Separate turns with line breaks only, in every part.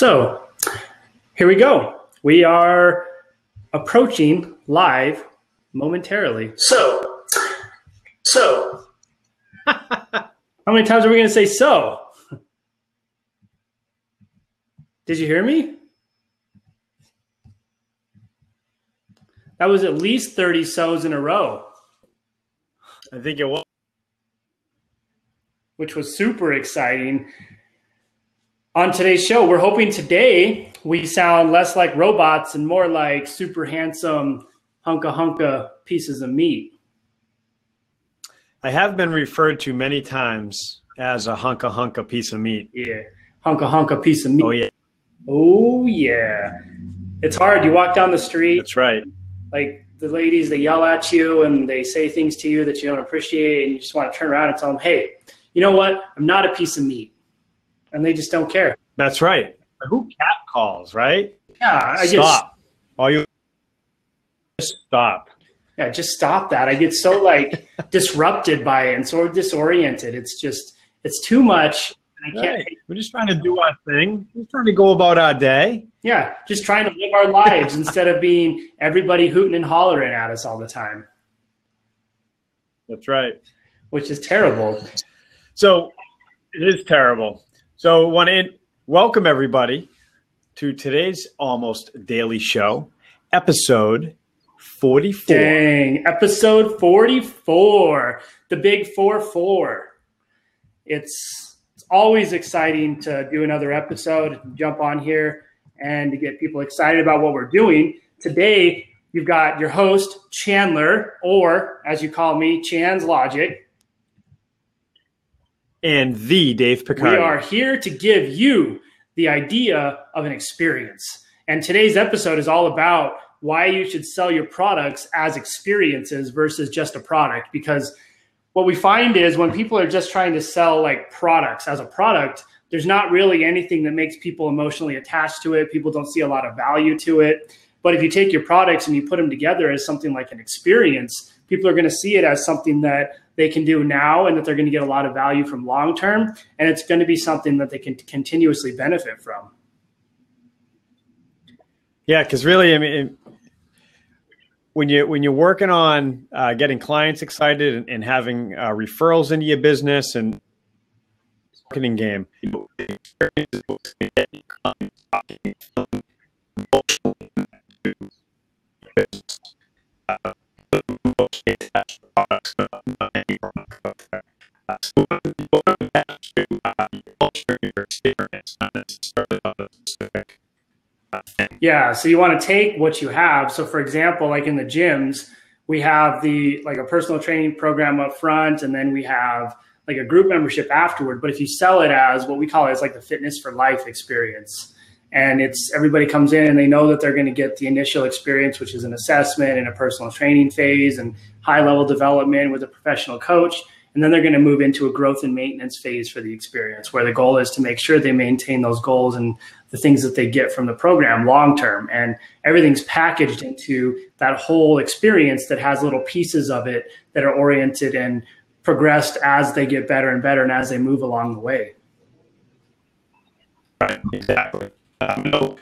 So here we go. We are approaching live momentarily. So how many times are we going to say so? Did you hear me? That was at least 30 so's in a row.
I think it was.
Which was super exciting. On today's show, we're hoping today we sound less like robots and more like super handsome hunka pieces of meat.
I have been referred to many times as a hunka piece of meat.
Yeah, hunka piece of meat.
Oh, yeah.
Oh, yeah. It's hard. You walk down the street.
That's right.
Like the ladies, they yell at you and they say things to you that you don't appreciate, and you just want to turn around and tell them, hey, you know what? I'm not a piece of meat. And they just don't care.
That's right. Who cat calls, right?
Yeah.
Stop. Just stop.
Yeah, just stop that. I get so disrupted by it and so disoriented. It's too much. And I can't.
Right. We're just trying to do our thing. We're trying to go about our day.
Yeah, just trying to live our lives instead of being everybody hooting and hollering at us all the time.
That's right.
Which is terrible.
So it is terrible. So I want to welcome everybody to today's almost daily show, episode 44.
Dang, episode 44, the big 4-4. It's always exciting to do another episode, jump on here, and to get people excited about what we're doing. Today, you've got your host, Chandler, or as you call me, Chan's Logic.
And the Dave Picardi.
We are here to give you the idea of an experience. And today's episode is all about why you should sell your products as experiences versus just a product. Because what we find is when people are just trying to sell like products as a product, there's not really anything that makes people emotionally attached to it. People don't see a lot of value to it. But if you take your products and you put them together as something like an experience, people are going to see it as something that they can do now and that they're going to get a lot of value from long term. And it's going to be something that they can continuously benefit from.
Yeah, because really, I mean, when you're working on getting clients excited and having referrals into your business and marketing game,
Yeah, so you want to take what you have. So for example, like in the gyms, we have a personal training program up front, and then we have like a group membership afterward. But if you sell it as what we call it, it's like the fitness for life experience. And it's everybody comes in and they know that they're going to get the initial experience, which is an assessment and a personal training phase and high level development with a professional coach. And then they're going to move into a growth and maintenance phase for the experience, where the goal is to make sure they maintain those goals and the things that they get from the program long term. And everything's packaged into that whole experience that has little pieces of it that are oriented and progressed as they get better and better and as they move along the way.
Right, exactly. For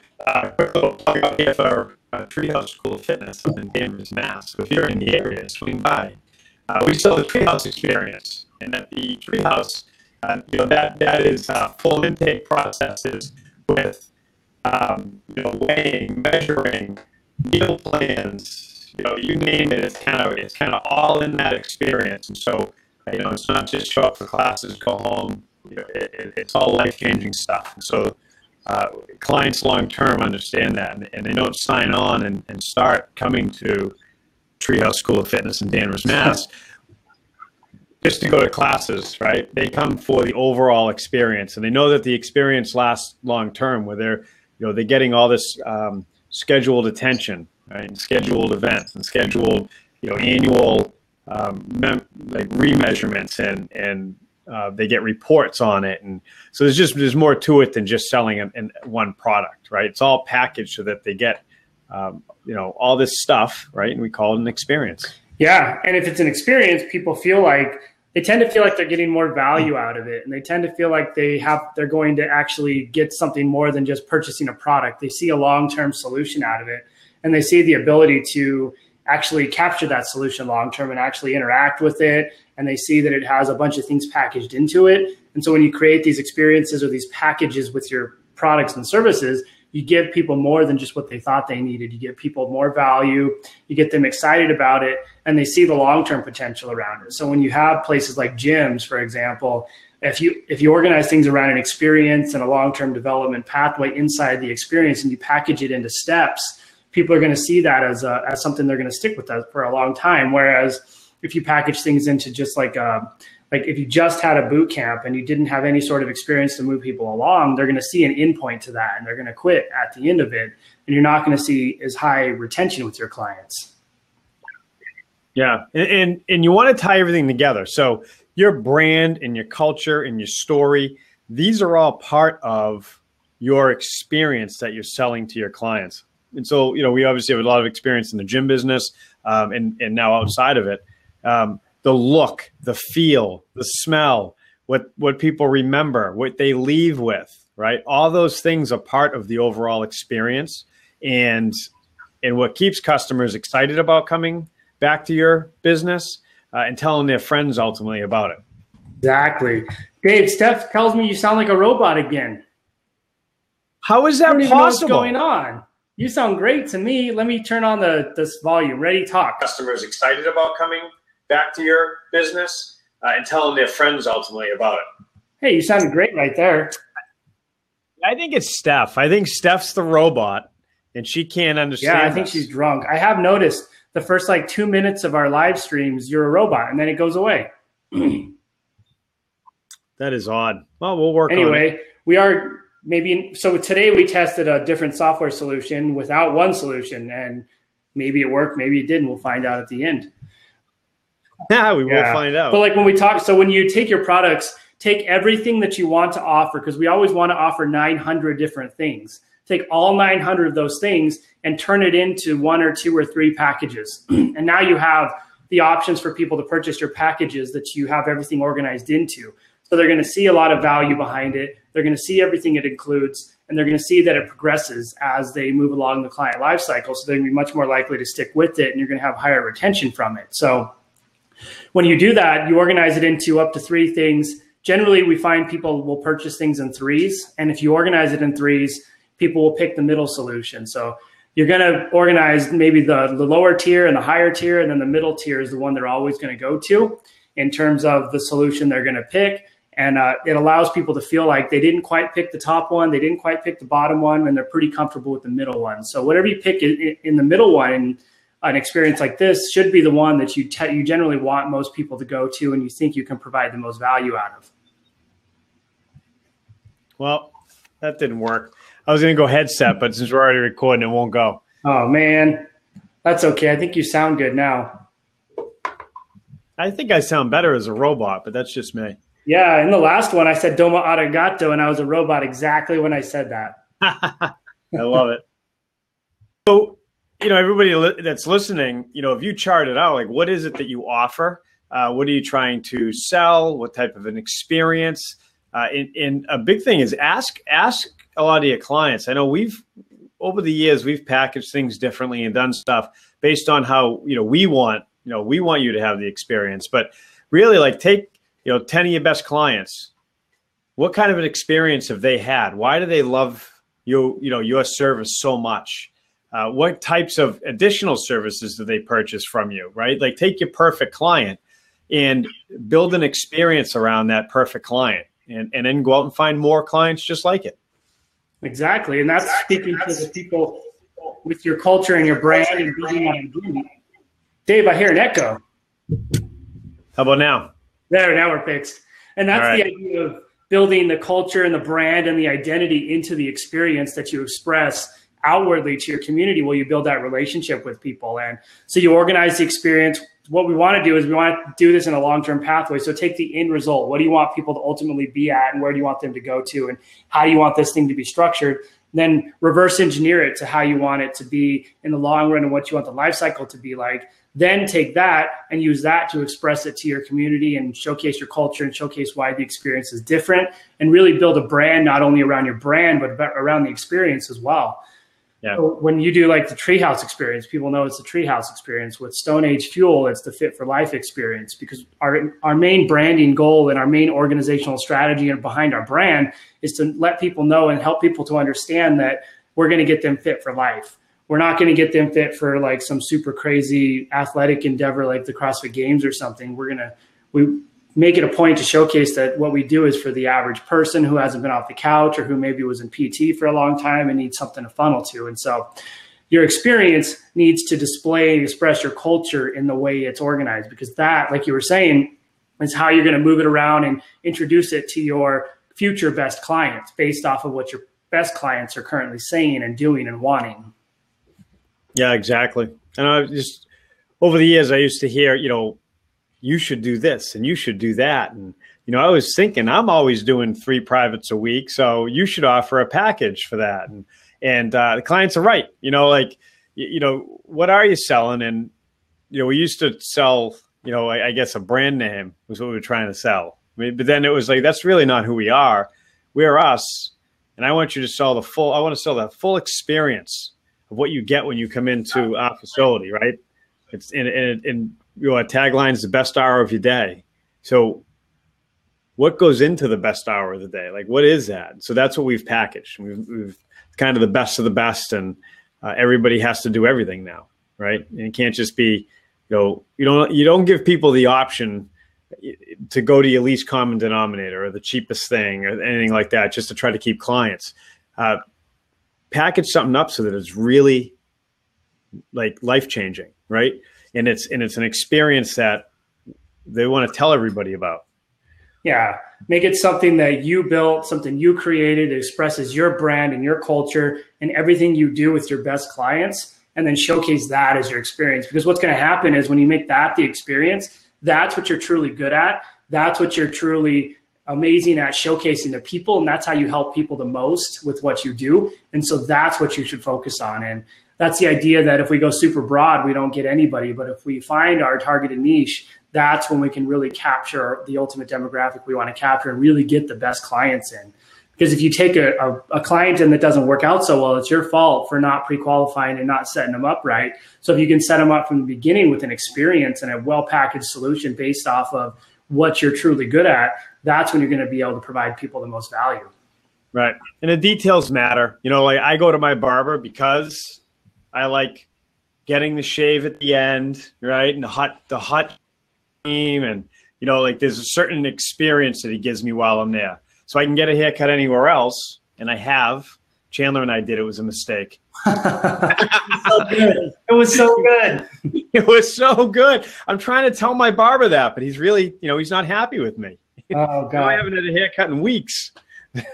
Treehouse School of Fitness in Danvers, Mass. So if you're in the area, swing by. We sell the Treehouse experience, and at the Treehouse, that is full intake processes with weighing, measuring, meal plans. You name it. It's kind of all in that experience. And so it's not just show up for classes, go home. It's all life-changing stuff. And so clients long-term understand that, and they don't sign on and start coming to Treehouse School of Fitness in Danvers, Mass. just to go to classes, right? They come for the overall experience, and they know that the experience lasts long-term, where they're getting all this scheduled attention, right? And scheduled events and scheduled, annual remeasurements, and they get reports on it. And so there's more to it than just selling one product, right? It's all packaged so that they get, all this stuff, right? And we call it an experience.
Yeah. And if it's an experience, people feel like they tend to feel like they're getting more value out of it. And they tend to feel like they're going to actually get something more than just purchasing a product. They see a long-term solution out of it, and they see the ability to actually capture that solution long-term and actually interact with it. And they see that it has a bunch of things packaged into it. And so when you create these experiences or these packages with your products and services, you give people more than just what they thought they needed. You give people more value, you get them excited about it, and they see the long-term potential around it. So when you have places like gyms, for example, if you organize things around an experience and a long-term development pathway inside the experience, and you package it into steps, people are going to see that as something they're going to stick with that for a long time. Whereas if you package things into just like if you just had a boot camp and you didn't have any sort of experience to move people along, they're going to see an endpoint to that and they're going to quit at the end of it. And you're not going to see as high retention with your clients.
Yeah. And you want to tie everything together. So your brand and your culture and your story, these are all part of your experience that you're selling to your clients. And so, we obviously have a lot of experience in the gym business and now outside of it. The look, the feel, the smell, what people remember, what they leave with, right? All those things are part of the overall experience, and what keeps customers excited about coming back to your business and telling their friends ultimately about it.
Exactly. Dave, Steph tells me you sound like a robot again.
How is that possible?
Know what's going on? You sound great to me. Let me turn on this volume. Ready, talk.
Customers excited about coming back to your business and telling their friends ultimately about it.
Hey, you sounded great right there.
I think it's Steph. I think Steph's the robot and she can't understand.
Yeah, I think she's drunk. I have noticed the first 2 minutes of our live streams, you're a robot, and then it goes away.
That is odd. Well, we'll work on it.
Anyway, we are so today we tested a different software solution without one solution, and maybe it worked, maybe it didn't. We'll find out at the end.
Yeah, we will find out.
But when we talk, so when you take your products, take everything that you want to offer, because we always want to offer 900 different things. Take all 900 of those things and turn it into 1 or 2 or 3 packages. And now you have the options for people to purchase your packages that you have everything organized into. So they're going to see a lot of value behind it. They're going to see everything it includes, and they're going to see that it progresses as they move along the client lifecycle. So they're going to be much more likely to stick with it, and you're going to have higher retention from it. So when you do that, you organize it into up to 3 things. Generally, we find people will purchase things in 3s. And if you organize it in 3s, people will pick the middle solution. So you're going to organize maybe the lower tier and the higher tier, and then the middle tier is the one they're always going to go to in terms of the solution they're going to pick. And it allows people to feel like they didn't quite pick the top one, they didn't quite pick the bottom one, and they're pretty comfortable with the middle one. So whatever you pick in the middle one, an experience like this should be the one that you generally want most people to go to, and you think you can provide the most value out of.
Well, that didn't work. I was going to go headset, but since we're already recording, it won't go.
Oh, man. That's okay. I think you sound good now.
I think I sound better as a robot, but that's just me.
Yeah, in the last one, I said domo arigato, and I was a robot exactly when I said that.
I love it. So, everybody that's listening, if you chart it out, what is it that you offer? What are you trying to sell? What type of an experience? And a big thing is ask a lot of your clients. I know over the years, we've packaged things differently and done stuff based on how, we want you to have the experience. But really, take 10 of your best clients. What kind of an experience have they had? Why do they love your service so much? What types of additional services do they purchase from you, right? Take your perfect client and build an experience around that perfect client, and then go out and find more clients just like it.
Exactly. And that's speaking to the people with your culture and your brand and building that identity. Dave, I hear an echo.
How about now?
There, now we're fixed. And that's the idea of building the culture and the brand and the identity into the experience that you express outwardly to your community while you build that relationship with people. And so you organize the experience. What we want to do is we want to do this in a long-term pathway. So take the end result. What do you want people to ultimately be at, and where do you want them to go to, and how do you want this thing to be structured? Then reverse engineer it to how you want it to be in the long run and what you want the life cycle to be like. Then take that and use that to express it to your community and showcase your culture and showcase why the experience is different, and really build a brand, not only around your brand, but around the experience as well.
Yeah.
So when you do like the Treehouse experience, people know it's the Treehouse experience. With Stone Age Fuel, it's the Fit for Life experience, because our main branding goal and our main organizational strategy and behind our brand is to let people know and help people to understand that we're going to get them fit for life. We're not going to get them fit for like some super crazy athletic endeavor like the CrossFit Games or something. We make it a point to showcase that what we do is for the average person who hasn't been off the couch or who maybe was in PT for a long time and needs something to funnel to. And so your experience needs to display and express your culture in the way it's organized, because that, like you were saying, is how you're going to move it around and introduce it to your future best clients based off of what your best clients are currently saying and doing and wanting.
Yeah, exactly. And I just, over the years, I used to hear, you should do this and you should do that. And, I was thinking, I'm always doing 3 privates a week, so you should offer a package for that. And the clients are right. What are you selling? And, we used to sell, I guess a brand name was what we were trying to sell. But then it was like, that's really not who we are. We're us. And I want you to sell the full experience of what you get when you come into our facility, right? It's in your tagline is the best hour of your day. So what goes into the best hour of the day? Like, what is that? So that's what we've packaged. We've kind of the best of the best, and everybody has to do everything now, right? And it can't just be, you don't give people the option to go to your least common denominator or the cheapest thing or anything like that, just to try to keep clients. Package something up so that it's really like life-changing, right? And it's an experience that they want to tell everybody about.
Yeah. Make it something that you built, something you created, that expresses your brand and your culture and everything you do with your best clients, and then showcase that as your experience. Because what's going to happen is when you make that the experience, that's what you're truly good at. That's what you're truly amazing at showcasing to people. And that's how you help people the most with what you do. And so that's what you should focus on. And that's the idea that if we go super broad, we don't get anybody. But if we find our targeted niche, that's when we can really capture the ultimate demographic we want to capture and really get the best clients in. Because if you take a client in that doesn't work out so well, it's your fault for not pre-qualifying and not setting them up right. So if you can set them up from the beginning with an experience and a well-packaged solution based off of what you're truly good at, that's when you're going to be able to provide people the most value.
Right. And the details matter. Like I go to my barber because I like getting the shave at the end, right? And the hot cream, and like there's a certain experience that he gives me while I'm there. So I can get a haircut anywhere else, and I have. Chandler and I did. It was a mistake.
It was so good.
It was so good. I'm trying to tell my barber that, but he's really, he's not happy with me.
Oh, God.
I haven't had a haircut in weeks.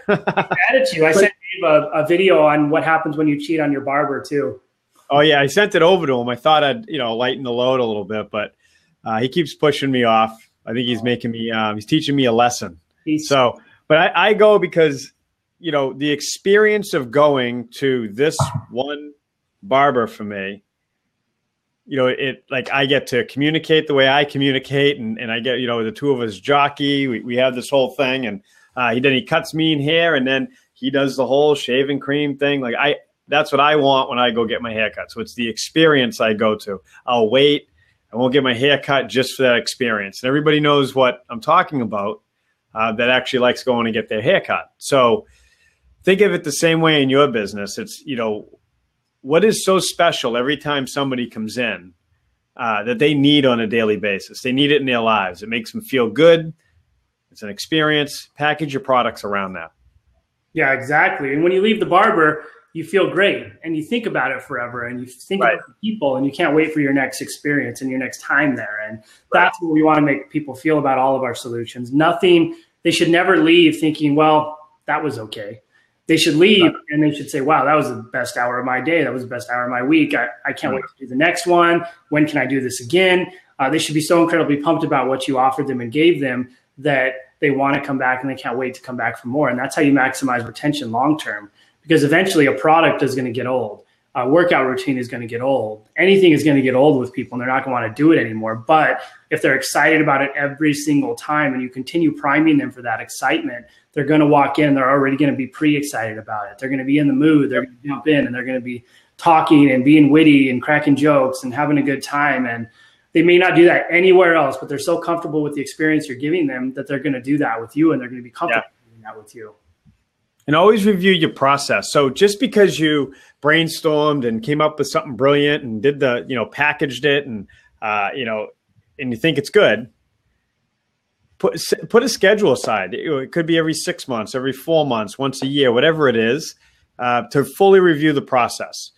Attitude. I sent Dave a video on what happens when you cheat on your barber, too.
Oh, yeah. I sent it over to him. I thought I'd, lighten the load a little bit, but he keeps pushing me off. I think he's making me, he's teaching me a lesson. But I go because, the experience of going to this one barber for me, I get to communicate the way I communicate, and I get, the two of us jockey. We have this whole thing, and he cuts me in hair, and then he does the whole shaving cream thing. That's what I want when I go get my haircut. So it's the experience I go to. I'll wait. I won't get my hair cut just for that experience. And everybody knows what I'm talking about that actually likes going to get their hair cut. So think of it the same way in your business. It's, what is so special every time somebody comes in that they need on a daily basis? They need it in their lives. It makes them feel good. It's an experience. Package your products around that.
Yeah, exactly. And when you leave the barber, you feel great and you think about it forever, and you think about the people, and you can't wait for your next experience and your next time there. And that's what we want to make people feel about all of our solutions. They should never leave thinking, well, that was okay. They should leave and they should say, wow, that was the best hour of my day. That was the best hour of my week. I can't wait to do the next one. When can I do this again? They should be so incredibly pumped about what you offered them and gave them that they want to come back and they can't wait to come back for more. And that's how you maximize retention long-term, because eventually a product is going to get old. workout routine is going to get old. Anything is going to get old with people and they're not going to want to do it anymore. But if they're excited about it every single time and you continue priming them for that excitement, they're going to walk in, they're already going to be pre-excited about it. They're going to be in the mood, they're going to jump in and they're going to be talking and being witty and cracking jokes and having a good time. And they may not do that anywhere else, but they're so comfortable with the experience you're giving them that they're going to do that with you and they're going to be comfortable doing that with you.
And always review your process. So just because you brainstormed and came up with something brilliant and did packaged it and, and you think it's good, put a schedule aside. It could be every 6 months, every 4 months, once a year, whatever it is, to fully review the process.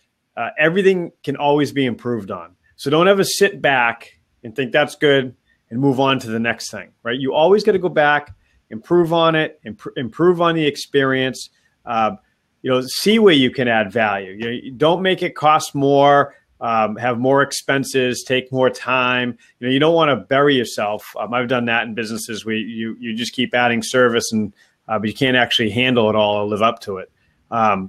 Everything can always be improved on. So don't ever sit back and think that's good and move on to the next thing, right? You always got to go back, improve on it, improve on the experience, see where you can add value. Don't make it cost more, have more expenses, take more time. You don't want to bury yourself. I've done that in businesses where you just keep adding service but you can't actually handle it all or live up to it.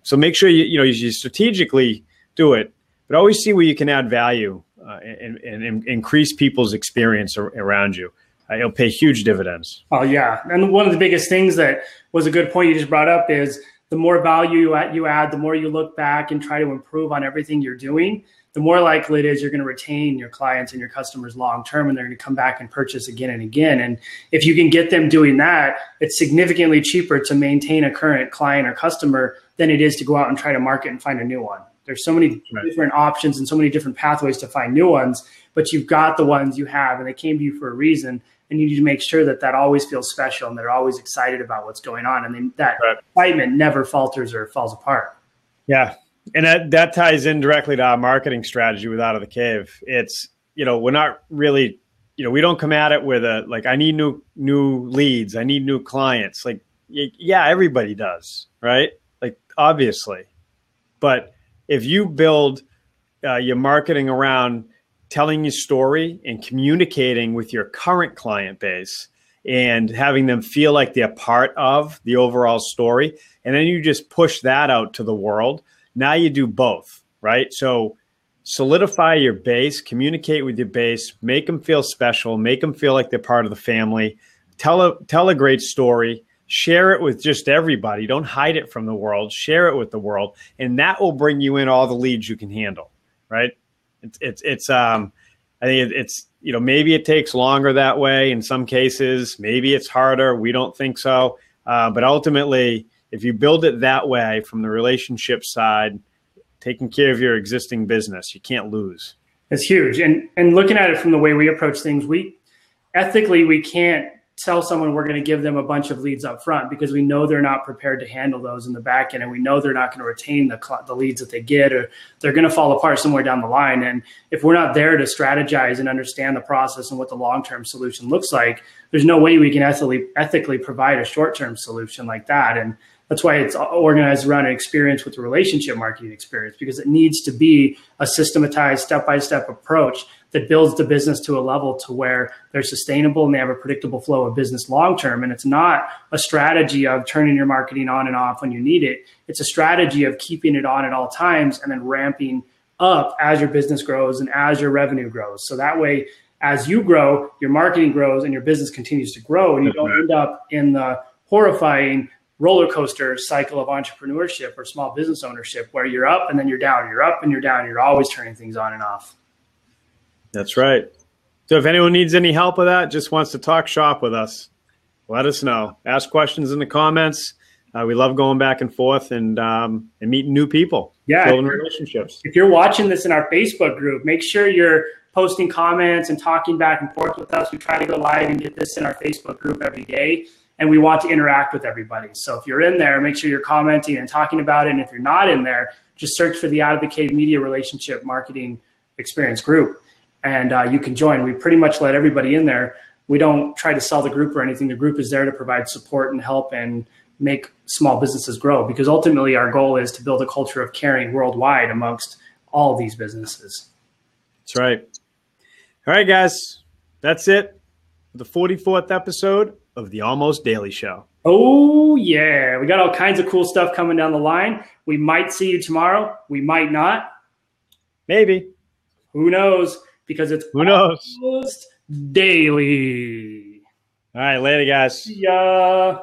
So make sure you strategically do it, but always see where you can add value and increase people's experience around you. It'll pay huge dividends.
Oh, yeah. And one of the biggest things that was a good point you just brought up is the more value you add, the more you look back and try to improve on everything you're doing, the more likely it is you're going to retain your clients and your customers long term, and they're going to come back and purchase again and again. And if you can get them doing that, it's significantly cheaper to maintain a current client or customer than it is to go out and try to market and find a new one. There's so many different options and so many different pathways to find new ones, but you've got the ones you have and they came to you for a reason. And you need to make sure that always feels special and they're always excited about what's going on. And that excitement never falters or falls apart.
Yeah. And that ties in directly to our marketing strategy with Out of the Cave. It's, we're not really, we don't come at it with I need new leads. I need new clients. Everybody does, right? Obviously. But if you build your marketing around telling your story and communicating with your current client base and having them feel like they're part of the overall story, and then you just push that out to the world, now you do both, right? So solidify your base, communicate with your base, make them feel special, make them feel like they're part of the family, tell a great story, share it with just everybody. Don't hide it from the world, share it with the world, and that will bring you in all the leads you can handle, right? I think it's maybe it takes longer that way in some cases. Maybe it's harder. We don't think so. But ultimately, if you build it that way from the relationship side, taking care of your existing business, you can't lose.
It's huge. And looking at it from the way we approach things, we can't tell someone we're going to give them a bunch of leads up front because we know they're not prepared to handle those in the back end, and we know they're not going to retain the leads that they get, or they're going to fall apart somewhere down the line. And if we're not there to strategize and understand the process and what the long-term solution looks like, there's no way we can ethically provide a short-term solution like that. And that's why it's organized around an experience with a relationship marketing experience, because it needs to be a systematized step-by-step approach that builds the business to a level to where they're sustainable and they have a predictable flow of business long-term. And it's not a strategy of turning your marketing on and off when you need it. It's a strategy of keeping it on at all times and then ramping up as your business grows and as your revenue grows. So that way, as you grow, your marketing grows and your business continues to grow, and you don't end up in the horrifying roller coaster cycle of entrepreneurship or small business ownership where you're up and then you're down, you're up and you're down, you're always turning things on and off.
That's right. So if anyone needs any help with that, just wants to talk shop with us, let us know. Ask questions in the comments. We love going back and forth and meeting new people, building relationships.
If you're watching this in our Facebook group, make sure you're posting comments and talking back and forth with us. We try to go live and get this in our Facebook group every day, and we want to interact with everybody. So if you're in there, make sure you're commenting and talking about it. And if you're not in there, just search for the Out of the Cave Media Relationship Marketing Experience group, and you can join. We pretty much let everybody in there. We don't try to sell the group or anything. The group is there to provide support and help and make small businesses grow, because ultimately our goal is to build a culture of caring worldwide amongst all these businesses.
That's right. All right, guys, that's it for the 44th episode of the Almost Daily Show.
Oh, yeah. We got all kinds of cool stuff coming down the line. We might see you tomorrow. We might not.
Maybe.
Who knows? Because it's
Who knows?
almost daily.
All right, later, guys.
Yeah.